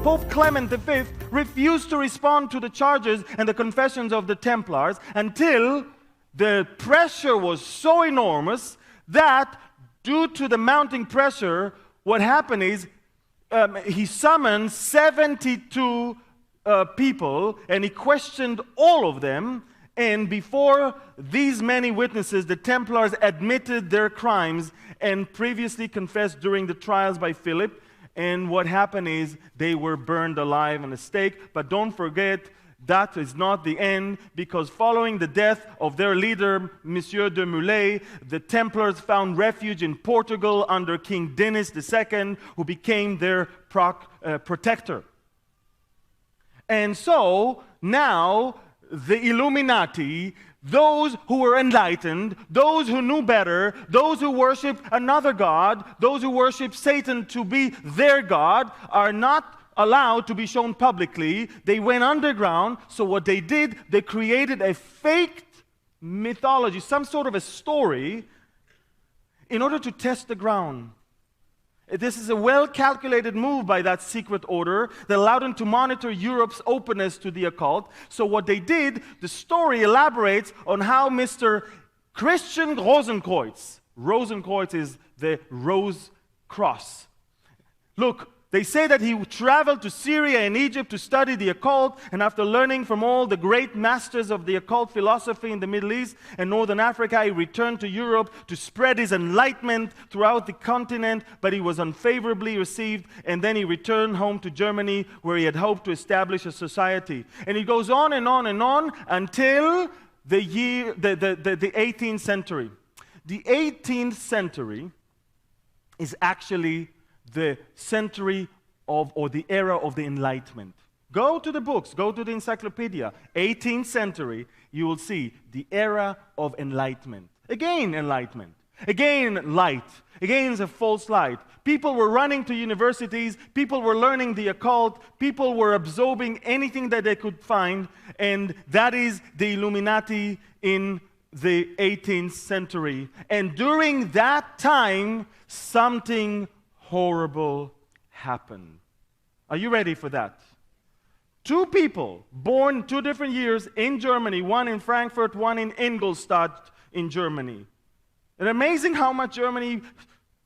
Pope Clement V refused to respond to the charges and the confessions of the Templars until the pressure was so enormous that, due to the mounting pressure, what happened is he summoned 72 people, and he questioned all of them. And before these many witnesses, the Templars admitted their crimes and previously confessed during the trials by Philip. And what happened is they were burned alive on a stake. But don't forget, that is not the end, because following the death of their leader, Monsieur de Mulay, the Templars found refuge in Portugal under King Denis II, who became their protector. And so, now, the Illuminati, those who were enlightened, those who knew better, those who worship another god, those who worship Satan to be their god, are not allowed to be shown publicly. They went underground. So what they did, they created a fake mythology, some sort of a story, in order to test the ground. This is a well-calculated move by that secret order that allowed them to monitor Europe's openness to the occult. So what they did, the story elaborates on how Mr. Christian Rosenkreuz is the Rose Cross. Look, they say that he traveled to Syria and Egypt to study the occult, and after learning from all the great masters of the occult philosophy in the Middle East and Northern Africa, he returned to Europe to spread his enlightenment throughout the continent, but he was unfavorably received, and then he returned home to Germany, where he had hoped to establish a society. And he goes on and on and on until the 18th century. The 18th century is actually the century of, or the era of the Enlightenment. Go to the books, go to the encyclopedia. 18th century, you will see the era of enlightenment. Again, enlightenment. Again, light. Again, a false light. People were running to universities. People were learning the occult. People were absorbing anything that they could find. And that is the Illuminati in the 18th century. And during that time, something horrible happened. Are you ready for that? Two people born 2 different years in Germany, one in Frankfurt, one in Ingolstadt in Germany. And amazing how much Germany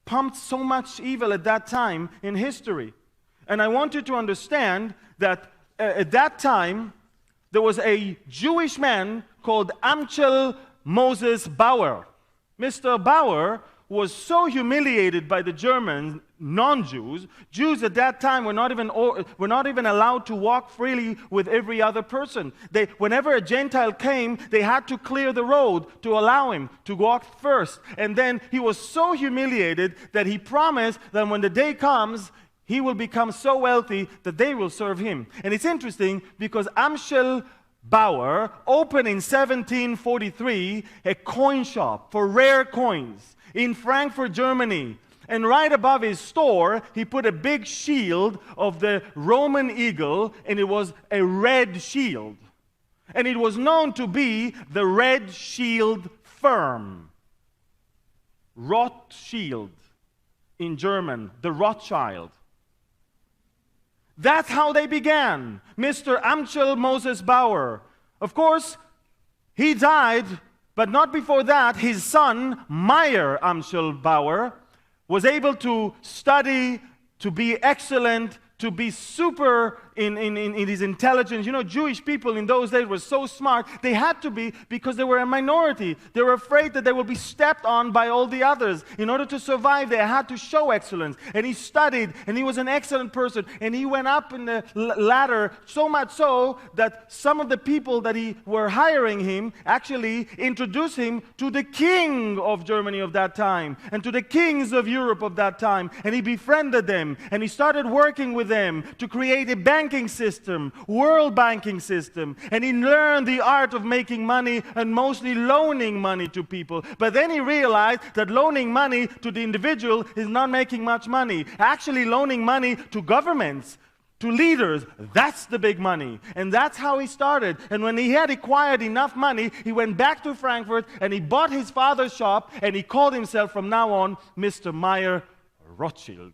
pumped so much evil at that time in history. And I want you to understand that at that time there was a Jewish man called Amschel Moses Bauer. Mr. Bauer was so humiliated by the German non-Jews. Jews at that time were not even allowed to walk freely with every other person. Whenever a Gentile came, they had to clear the road to allow him to walk first. And then he was so humiliated that he promised that when the day comes, he will become so wealthy that they will serve him. And it's interesting because Amschel Bauer opened in 1743 a coin shop for rare coins in Frankfurt, Germany. And right above his store, he put a big shield of the Roman eagle, and it was a red shield. And it was known to be the Red Shield firm. Rothschild in German, the Rothschild. That's how they began. Mr. Amschel Moses Bauer. Of course, he died, but not before that. His son, Meyer Amschel Bauer, was able to study, to be excellent, to be super in his intelligence. You know, Jewish people in those days were so smart. They had to be, because they were a minority. They were afraid that they would be stepped on by all the others. In order to survive, they had to show excellence. And he studied, and he was an excellent person. And he went up in the ladder, so much so that some of the people that were hiring him actually introduced him to the king of Germany of that time, and to the kings of Europe of that time. And he befriended them, and he started working with them to create a banking system, world banking system. And he learned the art of making money and mostly loaning money to people. But then he realized that loaning money to the individual is not making much money. Actually, loaning money to governments, to leaders, that's the big money. And that's how he started. And when he had acquired enough money, he went back to Frankfurt and he bought his father's shop, and he called himself from now on Mr. Meyer Rothschild.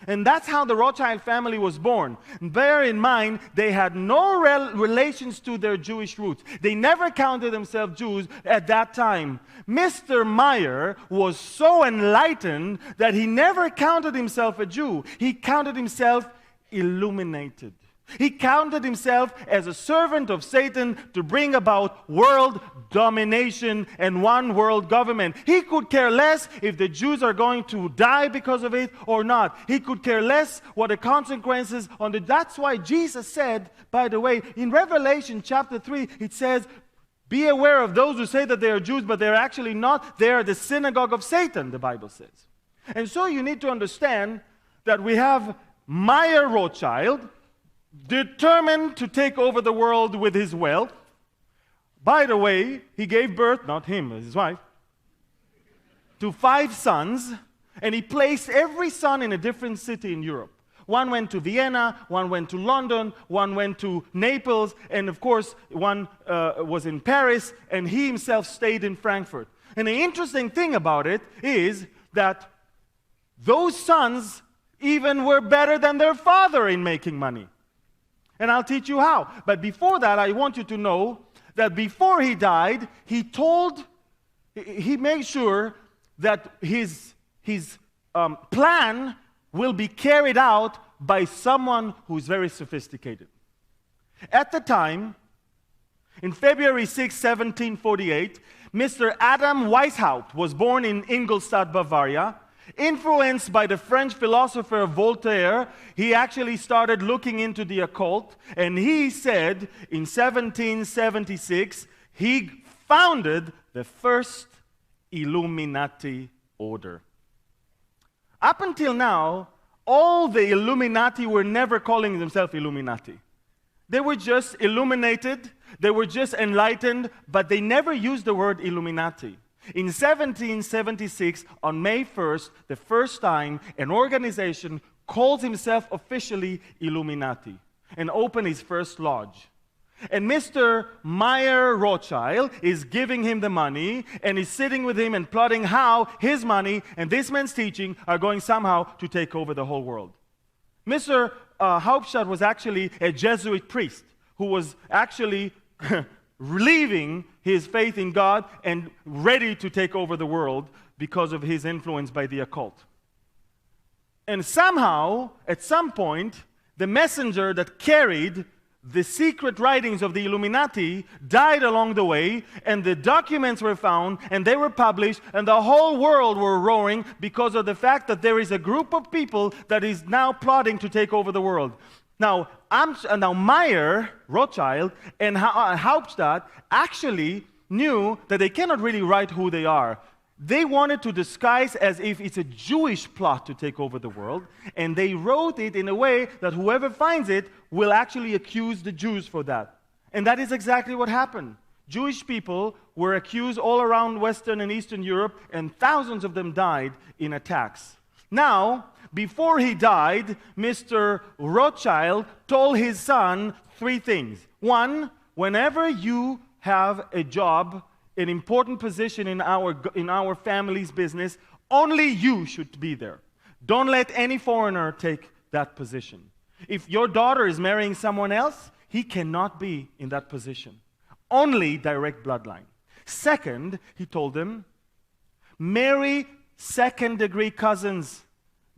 And that's how the Rothschild family was born. Bear in mind, they had no relations to their Jewish roots. They never counted themselves Jews at that time. Mr. Meyer was so enlightened that he never counted himself a Jew. He counted himself illuminated. He counted himself as a servant of Satan to bring about world domination and one world government. He could care less if the Jews are going to die because of it or not. He could care less what the consequences on the... That's why Jesus said, by the way, in Revelation chapter 3, it says, be aware of those who say that they are Jews, but they're actually not. They are the synagogue of Satan, the Bible says. And so you need to understand that we have Meyer Rothschild, determined to take over the world with his wealth. By the way, he gave birth, not him, his wife, to 5 sons, and he placed every son in a different city in Europe. One went to Vienna, one went to London, one went to Naples, and of course, one was in Paris, and he himself stayed in Frankfurt. And the interesting thing about it is that those sons even were better than their father in making money. And I'll teach you how. But before that, I want you to know that before he died, he made sure that his plan will be carried out by someone who's very sophisticated. At the time, in February 6, 1748, Mr. Adam Weishaupt was born in Ingolstadt, Bavaria. Influenced by the French philosopher Voltaire, he actually started looking into the occult, and he said in 1776 he founded the first Illuminati order. Up until now, all the Illuminati were never calling themselves Illuminati. They were just illuminated, they were just enlightened, but they never used the word Illuminati. In 1776, on May 1st, the first time an organization calls himself officially Illuminati and opened his first lodge. And Mr. Meyer Rothschild is giving him the money and is sitting with him and plotting how his money and this man's teaching are going somehow to take over the whole world. Mr. Hauptstadt was actually a Jesuit priest who was actually leaving his faith in God and ready to take over the world because of his influence by the occult. And somehow, at some point, the messenger that carried the secret writings of the Illuminati died along the way, and the documents were found, and they were published, and the whole world were roaring because of the fact that there is a group of people that is now plotting to take over the world. Now Meyer, Rothschild, and Hauptstadt actually knew that they cannot really write who they are. They wanted to disguise as if it's a Jewish plot to take over the world, and they wrote it in a way that whoever finds it will actually accuse the Jews for that. And that is exactly what happened. Jewish people were accused all around Western and Eastern Europe, and thousands of them died in attacks. Now, before he died, Mr. Rothschild told his son 3 things. 1, whenever you have a job, an important position in our family's business, only you should be there. Don't let any foreigner take that position. If your daughter is marrying someone else, he cannot be in that position. Only direct bloodline. 2nd, he told them, marry second-degree cousins.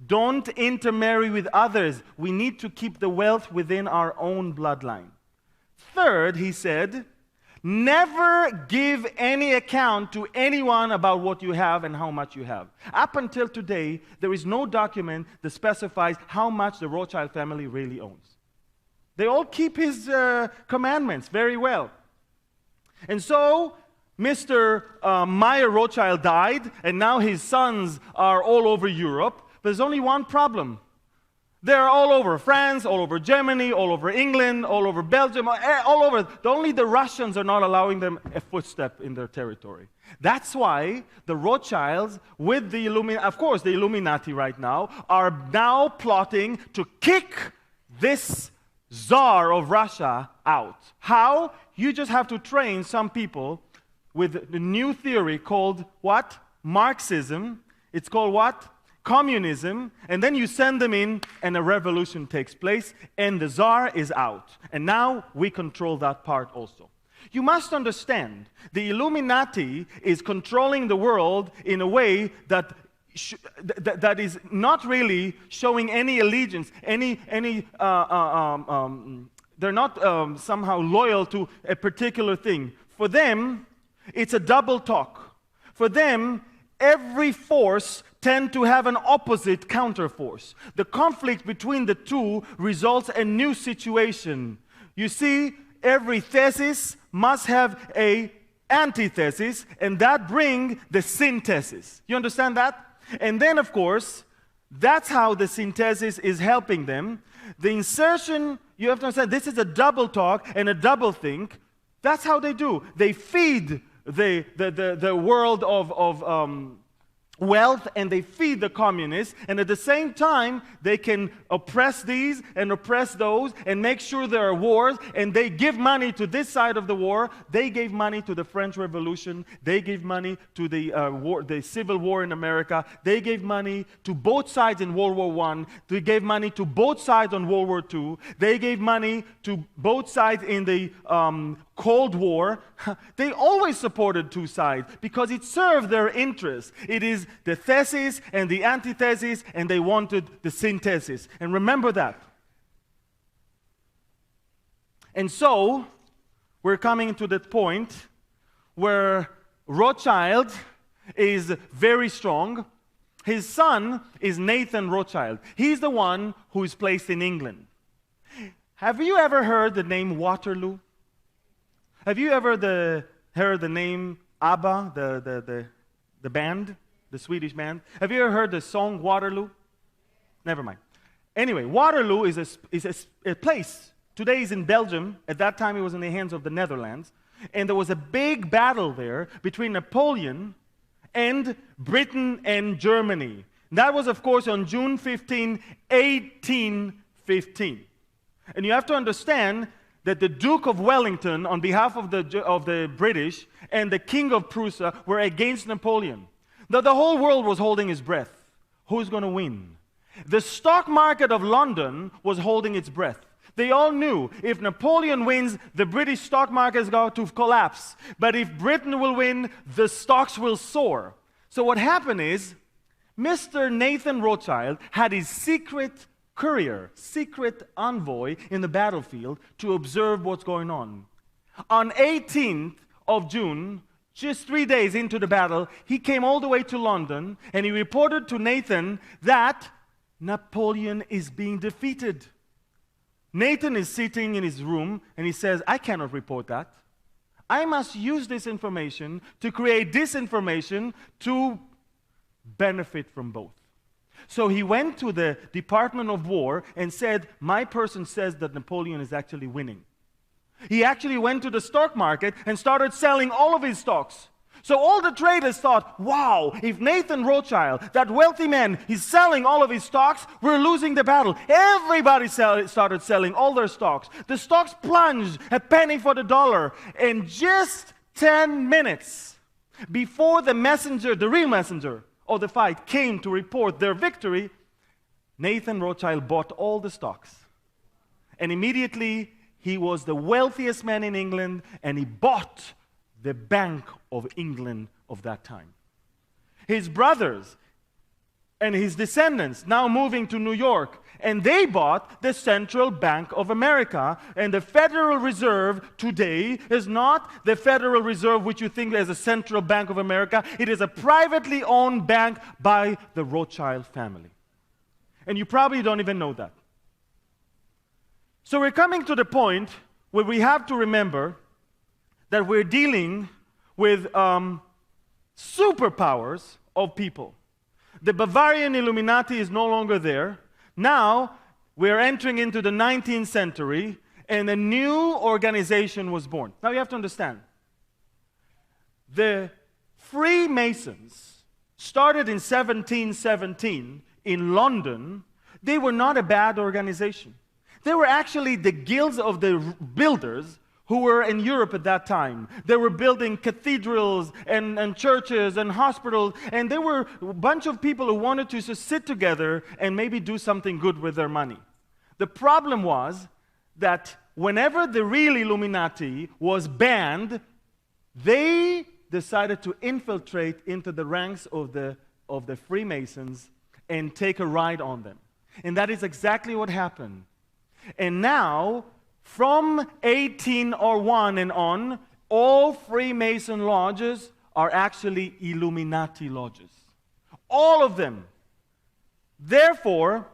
Don't intermarry with others. We need to keep the wealth within our own bloodline. 3rd, he said, never give any account to anyone about what you have and how much you have. Up until today, there is no document that specifies how much the Rothschild family really owns. They all keep his commandments very well. And so, Mr. Meyer Rothschild died, and now his sons are all over Europe. But there's only one problem. They're all over France, all over Germany, all over England, all over Belgium, all over. Only the Russians are not allowing them a footstep in their territory. That's why the Rothschilds, with the Illuminati right now, are now plotting to kick this Tsar of Russia out. How? You just have to train some people with the new theory called what? Marxism. It's called what? communism, and then you send them in, and a revolution takes place, and the Tsar is out. And now we control that part also. You must understand, the Illuminati is controlling the world in a way that that is not really showing any allegiance, they're not somehow loyal to a particular thing. For them, it's a double talk. For them, every force tends to have an opposite counterforce. The conflict between the two results in a new situation. You see, every thesis must have an antithesis, and that brings the synthesis. You understand that? And then, of course, that's how the synthesis is helping them. The insertion, you have to understand, this is a double talk and a double think. That's how they do. They feed the world of wealth, and they feed the communists, and at the same time they can oppress these and oppress those and make sure there are wars, and they give money to this side of the war. They gave money to the French Revolution. They gave money to the Civil War in America. They gave money to both sides in World War I. They gave money to both sides on World War II. They gave money to both sides in the Cold War. They always supported two sides because it served their interests. It is the thesis and the antithesis, and they wanted the synthesis. And remember that. And so, we're coming to that point where Rothschild is very strong. His son is Nathan Rothschild. He's the one who is placed in England. Have you ever heard the name Waterloo? Have you ever heard the name ABBA, the band, the Swedish band? Have you ever heard the song Waterloo? Never mind. Anyway, Waterloo is a place. Today is in Belgium. At that time, it was in the hands of the Netherlands. And there was a big battle there between Napoleon and Britain and Germany. That was, of course, on June 15, 1815. And you have to understand that the Duke of Wellington, on behalf of the British, and the King of Prussia were against Napoleon. That the whole world was holding its breath. Who's going to win? The stock market of London was holding its breath. They all knew if Napoleon wins, the British stock market is going to collapse. But if Britain will win, the stocks will soar. So what happened is, Mr. Nathan Rothschild had his secret courier, secret envoy in the battlefield to observe what's going on. On 18th of June, just 3 days into the battle, he came all the way to London, and he reported to Nathan that Napoleon is being defeated. Nathan is sitting in his room, and he says, I cannot report that. I must use this information to create disinformation to benefit from both. So he went to the Department of War and said, my person says that Napoleon is actually winning. He actually went to the stock market and started selling all of his stocks. So all the traders thought, wow, if Nathan Rothschild, that wealthy man, is selling all of his stocks, we're losing the battle. Everybody started selling all their stocks. The stocks plunged a penny for the dollar. And just 10 minutes before the messenger, the real messenger of the fight, came to report their victory, Nathan Rothschild bought all the stocks. And immediately, he was the wealthiest man in England, and he bought the Bank of England of that time. His brothers and his descendants now moving to New York, and they bought the Central Bank of America. And the Federal Reserve today is not the Federal Reserve which you think as a Central Bank of America. It is a privately owned bank by the Rothschild family. And you probably don't even know that. So we're coming to the point where we have to remember that we're dealing with superpowers of people. The Bavarian Illuminati is no longer there. Now, we're entering into the 19th century, and a new organization was born. Now, you have to understand. The Freemasons started in 1717 in London. They were not a bad organization. They were actually the guilds of the builders who were in Europe at that time. They were building cathedrals and churches and hospitals, and there were a bunch of people who wanted to just sit together and maybe do something good with their money. The problem was that whenever the real Illuminati was banned, they decided to infiltrate into the ranks of the Freemasons and take a ride on them. And that is exactly what happened. And now, from 1801 and on, all Freemason lodges are actually Illuminati lodges. All of them. Therefore,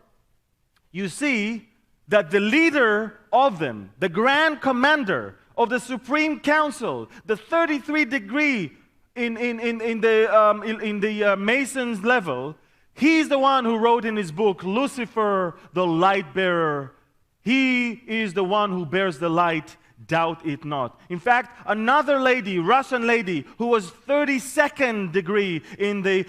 you see that the leader of them, the Grand Commander of the Supreme Council, the 33 degree in the Masons level, he's the one who wrote in his book, Lucifer, the Light Bearer. He is the one who bears the light, doubt it not. In fact, another lady, Russian lady, who was 32nd degree in the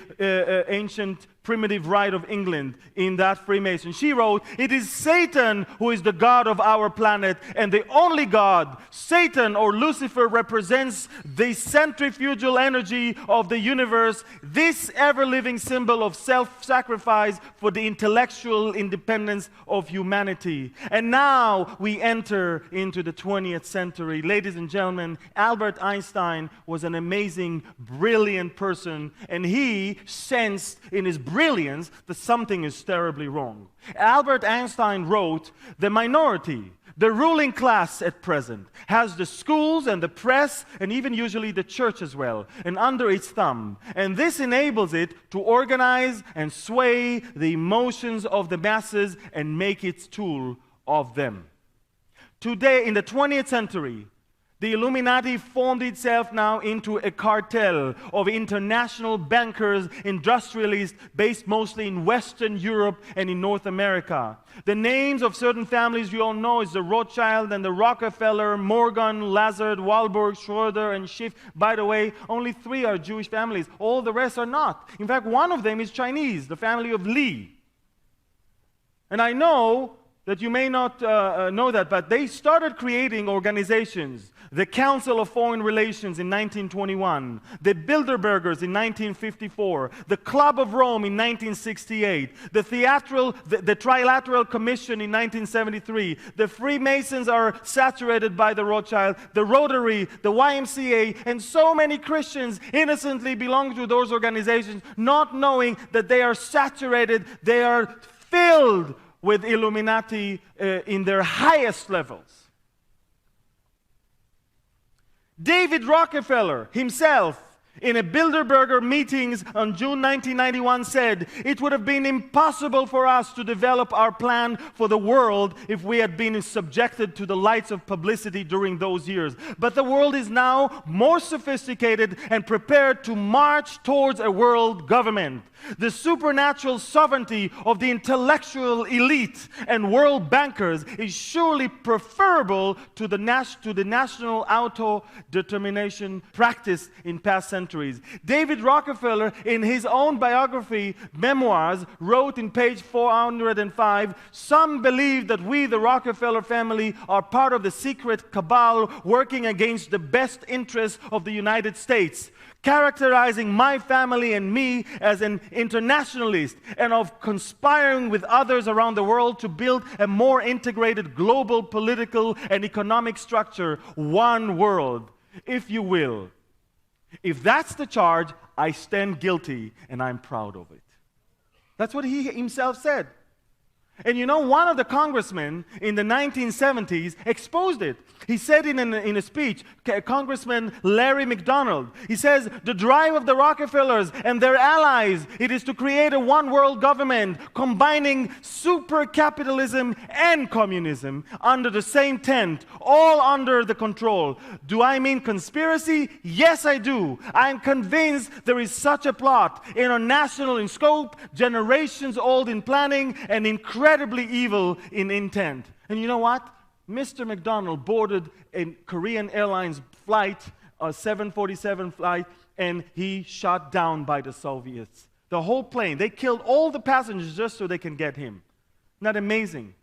ancient primitive rite of England, in that Freemason, she wrote, "It is Satan who is the God of our planet and the only God. Satan, or Lucifer, represents the centrifugal energy of the universe, this ever-living symbol of self-sacrifice for the intellectual independence of humanity." And now we enter into the 20th century. Ladies and gentlemen, Albert Einstein was an amazing, brilliant person, and he sensed in his brilliance that something is terribly wrong. Albert Einstein wrote, "The minority, the ruling class at present, has the schools and the press and even usually the church as well, and under its thumb. And this enables it to organize and sway the emotions of the masses and make its tool of them." Today, in the 20th century, the Illuminati formed itself now into a cartel of international bankers, industrialists based mostly in Western Europe and in North America. The names of certain families you all know is the Rothschild and the Rockefeller, Morgan, Lazard, Walburg, Schroeder, and Schiff. By the way, only 3 are Jewish families. All the rest are not. In fact, one of them is Chinese, the family of Li. And I know that you may not know that, but they started creating organizations. The Council of Foreign Relations in 1921, the Bilderbergers in 1954, the Club of Rome in 1968, the Trilateral Commission in 1973, the Freemasons are saturated by the Rothschild, the Rotary, the YMCA, and so many Christians innocently belong to those organizations, not knowing that they are saturated, they are filled with Illuminati in their highest levels. David Rockefeller himself, in a Bilderberger meetings on June 1991, said, "It would have been impossible for us to develop our plan for the world if we had been subjected to the lights of publicity during those years. But the world is now more sophisticated and prepared to march towards a world government. The supernatural sovereignty of the intellectual elite and world bankers is surely preferable to the national auto-determination practiced in past centuries." David Rockefeller, in his own biography, memoirs, wrote in page 405, "Some believe that we, the Rockefeller family, are part of the secret cabal working against the best interests of the United States, characterizing my family and me as an internationalist and of conspiring with others around the world to build a more integrated global political and economic structure, one world, if you will. If that's the charge, I stand guilty and I'm proud of it." That's what he himself said. And you know, one of the congressmen in the 1970s exposed it. He said in a speech, Congressman Larry McDonald, he says, "The drive of the Rockefellers and their allies, it is to create a one-world government combining super capitalism and communism under the same tent, all under the control. Do I mean conspiracy? Yes, I do. I am convinced there is such a plot, international in scope, generations old in planning, and incredibly evil in intent." And you know what? Mr. McDonald boarded a Korean Airlines flight, a 747 flight, and he shot down by the Soviets. The whole plane. They killed all the passengers just so they can get him. Isn't that amazing?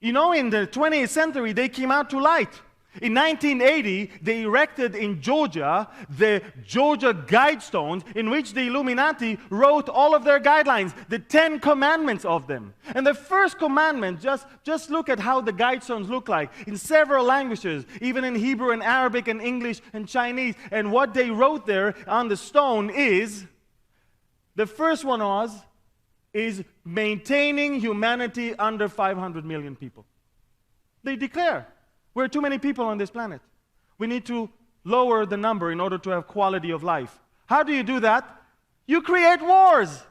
You know, in the 20th century, they came out to light. In 1980, they erected in Georgia the Georgia Guidestones, in which the Illuminati wrote all of their guidelines, the 10 commandments of them. And the first commandment, just look at how the Guidestones look like, in several languages, even in Hebrew and Arabic and English and Chinese. And what they wrote there on the stone is, the first one is maintaining humanity under 500 million people. They declare, we're too many people on this planet. We need to lower the number in order to have quality of life. How do you do that? You create wars.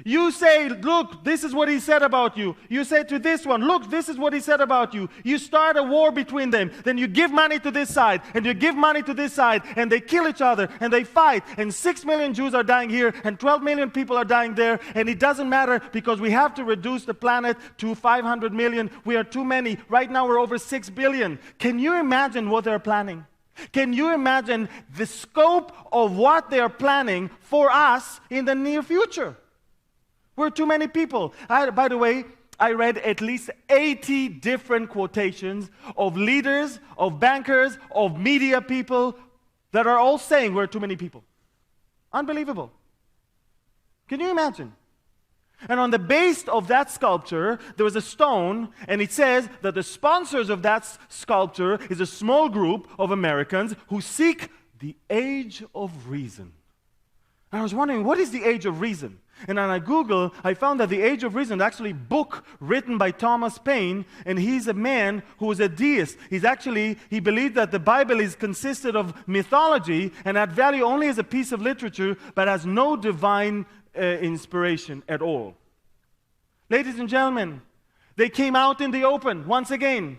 You say, look, this is what he said about you. You say to this one, look, this is what he said about you. You start a war between them. Then you give money to this side, and you give money to this side, and they kill each other, and they fight. And 6 million Jews are dying here, and 12 million people are dying there. And it doesn't matter because we have to reduce the planet to 500 million. We are too many. Right now we're over 6 billion. Can you imagine what they're planning? Can you imagine the scope of what they are planning for us in the near future? We're too many people. By the way, I read at least 80 different quotations of leaders, of bankers, of media people that are all saying we're too many people. Unbelievable. Can you imagine? And on the base of that sculpture, there was a stone, and it says that the sponsors of that sculpture is a small group of Americans who seek the age of reason. And I was wondering, what is the age of reason? And when I Googled, I found that the Age of Reason is actually a book written by Thomas Paine, and he's a man who was a deist. He believed that the Bible is consisted of mythology and had value only as a piece of literature, but has no divine inspiration at all. Ladies and gentlemen, they came out in the open once again.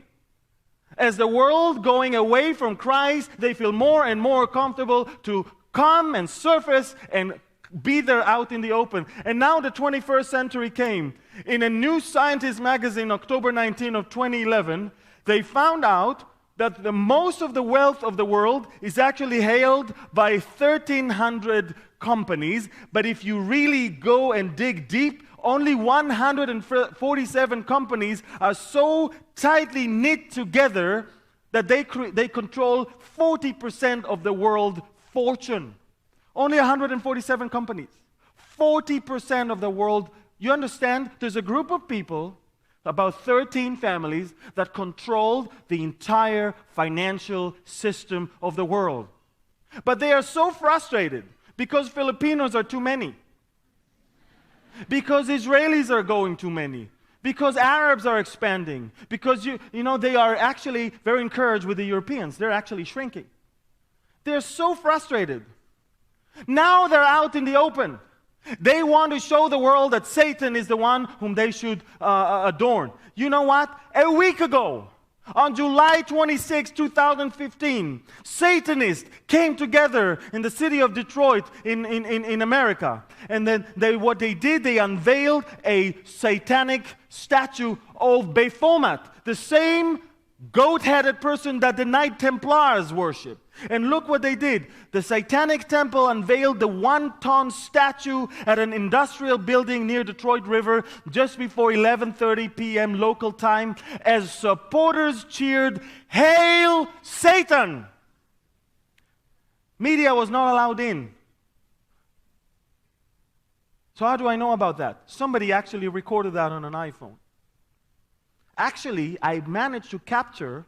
As the world going away from Christ, they feel more and more comfortable to come and surface and be there out in the open. And now the 21st century came. In a New Scientist magazine, October 19 of 2011, they found out that the most of the wealth of the world is actually held by 1,300 companies. But if you really go and dig deep, only 147 companies are so tightly knit together that they control 40% of the world fortune. Only 147 companies. 40% of the world. You understand? There's a group of people, about 13 families, that control the entire financial system of the world. But they are so frustrated because Filipinos are too many. Because Israelis are going too many. Because Arabs are expanding. Because, they are actually very encouraged with the Europeans. They're actually shrinking. They're so frustrated. Now they're out in the open. They want to show the world that Satan is the one whom they should adorn. You know what? A week ago, on July 26, 2015, Satanists came together in the city of Detroit in America. And then what they did, they unveiled a satanic statue of Baphomet, the same goat-headed person that the Knight Templars worship. And look what they did. The Satanic Temple unveiled the 1-ton statue at an industrial building near Detroit River just before 11:30 p.m. local time as supporters cheered, "Hail Satan!" Media was not allowed in. So how do I know about that? Somebody actually recorded that on an iPhone. Actually, I managed to capture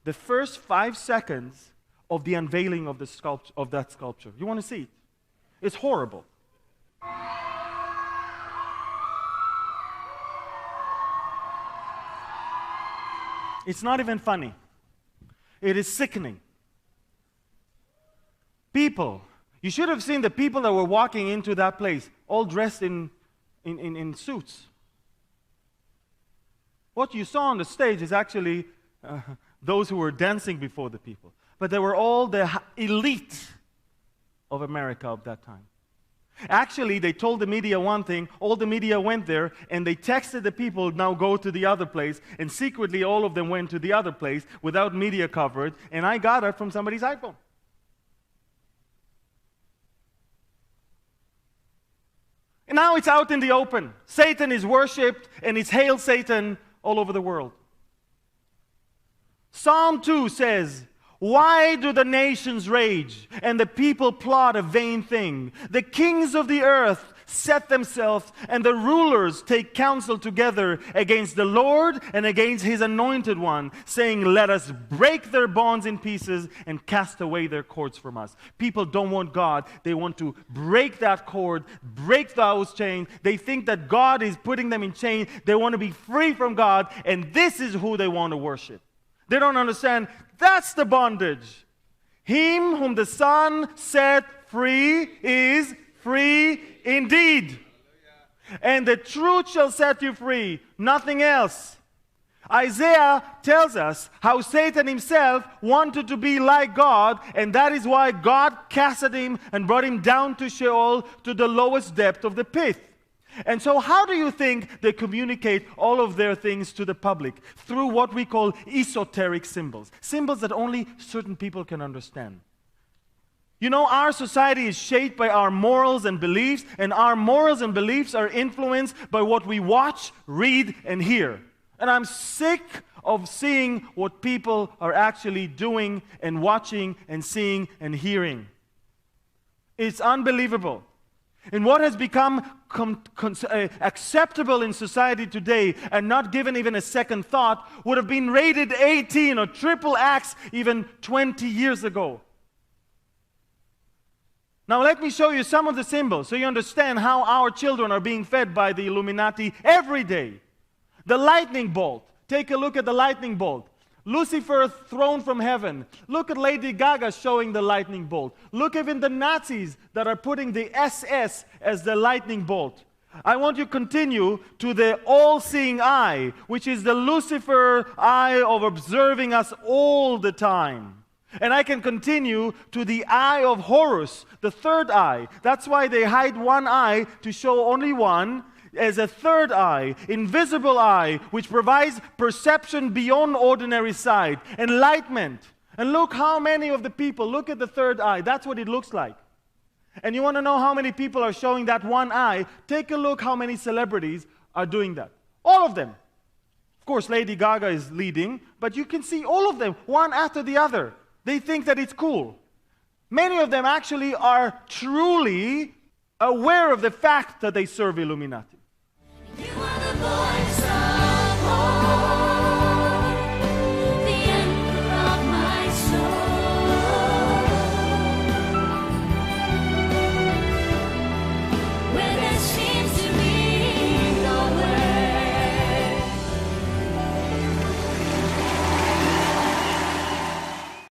the first 5 seconds of the unveiling of that sculpture. You want to see it? It's horrible. It's not even funny. It is sickening. People, you should have seen the people that were walking into that place, all dressed in suits. What you saw on the stage is actually those who were dancing before the people. But they were all the elite of America of that time. Actually, they told the media one thing, all the media went there, and they texted the people, now go to the other place, and secretly all of them went to the other place without media coverage, and I got it from somebody's iPhone. And now it's out in the open. Satan is worshipped, and it's Hail Satan all over the world. Psalm 2 says, "Why do the nations rage and the people plot a vain thing? The kings of the earth set themselves, and the rulers take counsel together against the Lord and against his anointed one, saying, let us break their bonds in pieces and cast away their cords from us." People don't want God. They want to break that cord, break those chains. They think that God is putting them in chains. They want to be free from God, and this is who they want to worship. They don't understand that's the bondage. Him whom the Son set free is free indeed. And the truth shall set you free, nothing else. Isaiah tells us how Satan himself wanted to be like God, and that is why God casted him and brought him down to Sheol, to the lowest depth of the pit. And so how do you think they communicate all of their things to the public? Through what we call esoteric symbols. Symbols that only certain people can understand. You know, our society is shaped by our morals and beliefs, and our morals and beliefs are influenced by what we watch, read, and hear. And I'm sick of seeing what people are actually doing and watching and seeing and hearing. It's unbelievable. And what has become acceptable in society today and not given even a second thought would have been rated 18 or triple X even 20 years ago. Now let me show you some of the symbols so you understand how our children are being fed by the Illuminati every day. The lightning bolt. Take a look at the lightning bolt. Lucifer thrown from heaven. Look at Lady Gaga showing the lightning bolt. Look even the Nazis that are putting the SS as the lightning bolt. I want you to continue to the all-seeing eye, which is the Lucifer eye of observing us all the time. And I can continue to the eye of Horus, the third eye. That's why they hide one eye to show only one, as a third eye, invisible eye, which provides perception beyond ordinary sight, enlightenment. And look how many of the people, look at the third eye, that's what it looks like. And you want to know how many people are showing that one eye? Take a look how many celebrities are doing that. All of them. Of course, Lady Gaga is leading, but you can see all of them, one after the other. They think that it's cool. Many of them actually are truly aware of the fact that they serve Illuminati.